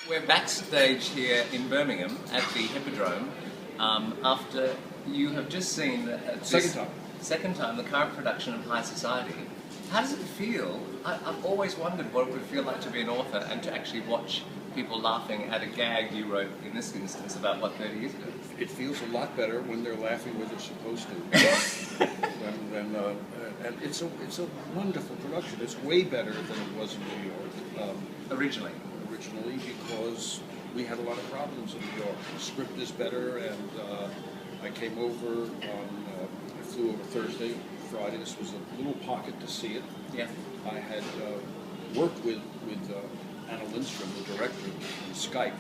We're backstage here in Birmingham at the Hippodrome after you have just seen second time the current production of High Society. How does it feel? I've always wondered what it would feel like to be an author and to actually watch people laughing at a gag you wrote in this instance about, what, 30 years ago? It feels a lot better when they're laughing where they're supposed to. And it's a wonderful production. It's way better than it was in New York. Originally, because we had a lot of problems in New York. The script is better, and I came over I flew over Thursday, Friday. This was a little pocket to see it. yeah. I had worked with Anna Lindstrom, the director, on Skype,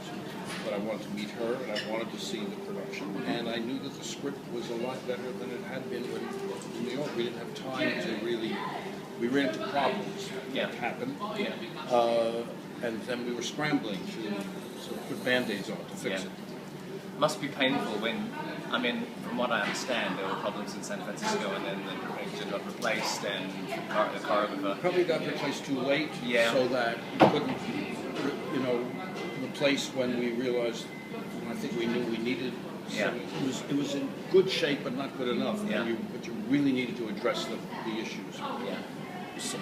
but I wanted to meet her and I wanted to see the production. And I knew that the script was a lot better than it had been in New York. We didn't have time to really. We ran into problems that happened. Yeah. And then we were scrambling to sort of put Band-Aids on to fix it. Must be painful when, I mean, from what I understand, there were problems in San Francisco and then the director got replaced and the choreographer... Probably got replaced too late, so that we couldn't, replace when we realized, I think we knew we needed. So it was in good shape but not good enough. Yeah. But you really needed to address the issues. Yeah. So,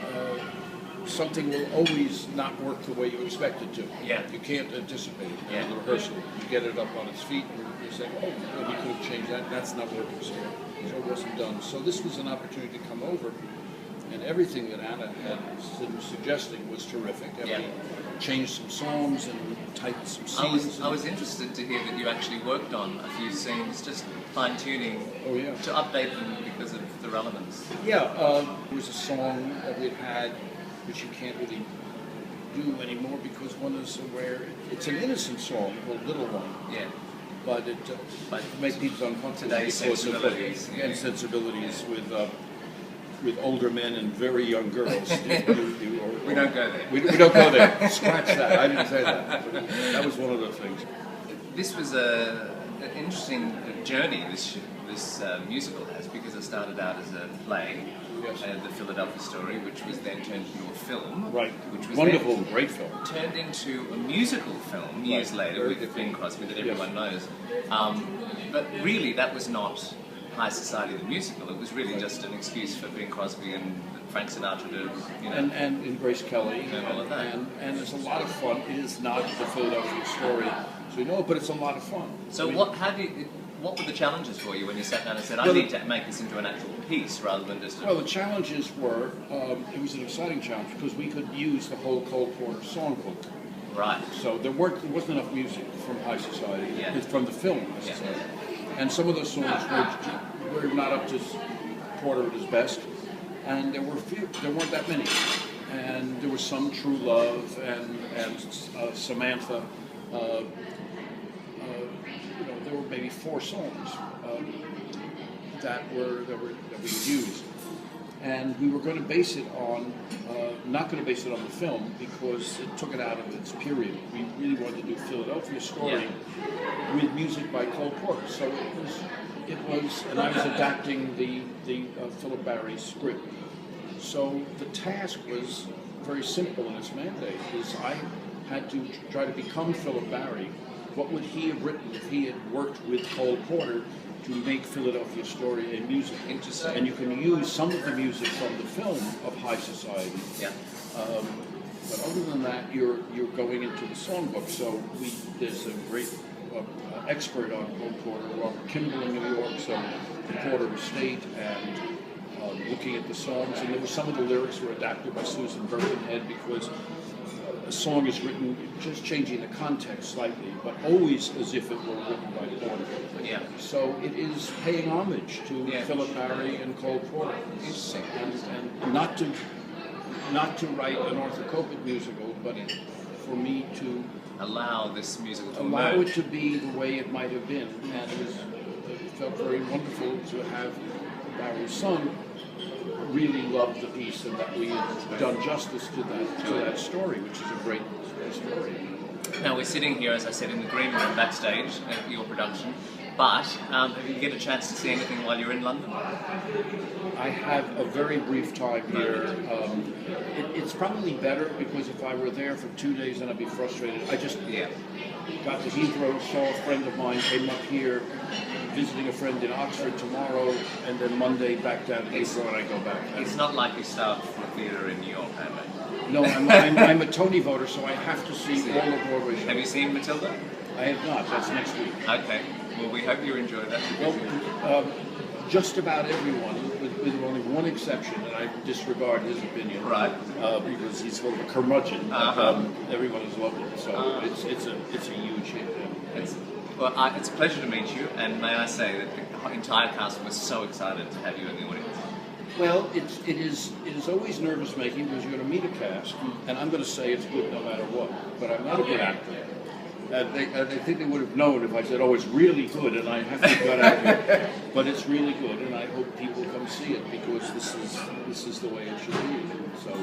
something will always not work the way you expect it to. Yeah. You can't anticipate it in the rehearsal. You get it up on its feet and you say, oh, we could have changed that. That's not working, so it wasn't done. So this was an opportunity to come over, and everything that Anna had been suggesting was terrific. We changed some songs and tightened some scenes. I was interested to hear that you actually worked on a few scenes, just fine-tuning to update them because of the relevance. Yeah, there was a song that we'd had which you can't really do anymore because one is aware. It's an innocent song called Little One. Yeah. But it makes people uncomfortable. Today's sensibilities. And sensibilities with older men and very young girls. We don't go there. We don't go there. Scratch that. I didn't say that. But that was one of the things. This was an interesting journey this musical has, because it started out as a play, the Philadelphia Story, which was then turned into a film. Right. Which was wonderful, great film. Turned into a musical film years later with Bing Crosby that everyone knows. But really, that was not High Society the musical. It was really just an excuse for Bing Crosby and Frank Sinatra to, and Grace Kelly and all of that. And it's a lot of fun. It is not the Philadelphia Story, so but it's a lot of fun. So what were the challenges for you when you sat down and said, I need to make this into an actual piece rather than just Well, the challenges were, it was an exciting challenge because we could use the whole Cole Porter songbook. Right. So there wasn't enough music from High Society, from the film High Society. And some of those songs were not up to Porter at his best, and there weren't that many. And there was some True Love and Samantha. There were maybe 4 songs that we used, and we were going to base it on not going to base it on the film because it took it out of its period. We really wanted to do Philadelphia Story with music by Cole Porter. So it was, and I was adapting the Philip Barry script. So the task was very simple in its mandate. I had to try to become Philip Barry. What would he have written if he had worked with Cole Porter to make Philadelphia Story a music? Interesting. And you can use some of the music from the film of High Society. Yeah. But other than that, you're going into the songbook. So there's a great expert on Cole Porter, Robert Kimball in New York, so the Porter Estate, and looking at the songs. And there were some of the lyrics were adapted by Susan Birkenhead because a song is written just changing the context slightly, but always as if it were written by Porter. Yeah. So it is paying homage to Philip Barry and Cole Porter, and not to write an Arthur Kopit musical, but for me to allow this musical to allow emerge. it to be the way it might have been, and it felt very wonderful to have Barry's son really loved the piece and that we had done justice to that story, which is a great story. Now we're sitting here, as I said, in the green room backstage at your production. But have you get a chance to see anything while you're in London? I have a very brief time here. It's probably better because if I were there for 2 days, then I'd be frustrated. I just got to Heathrow, saw a friend of mine, came up here, visiting a friend in Oxford tomorrow, and then Monday back down to Heathrow, and I go back. It's not like you start for a theatre in New York, have you? No, I'm a Tony voter, so I have to see all the Broadway shows. Have you seen Matilda? I have not. That's next week. Okay. Well, we hope you enjoy that. Well, just about everyone, with only one exception, and I disregard his opinion, right? Because he's sort of a curmudgeon. Everyone has loved it, so it's a huge hit. It's a pleasure to meet you, and may I say that the entire cast was so excited to have you in the audience. Well, it is always nervous making because you're going to meet a cast, and I'm going to say it's good no matter what. But I'm not a good actor. I think they would have known if I said, "Oh, it's really good," and I have to cut out here. But it's really good, and I hope people come see it because this is the way it should be. So.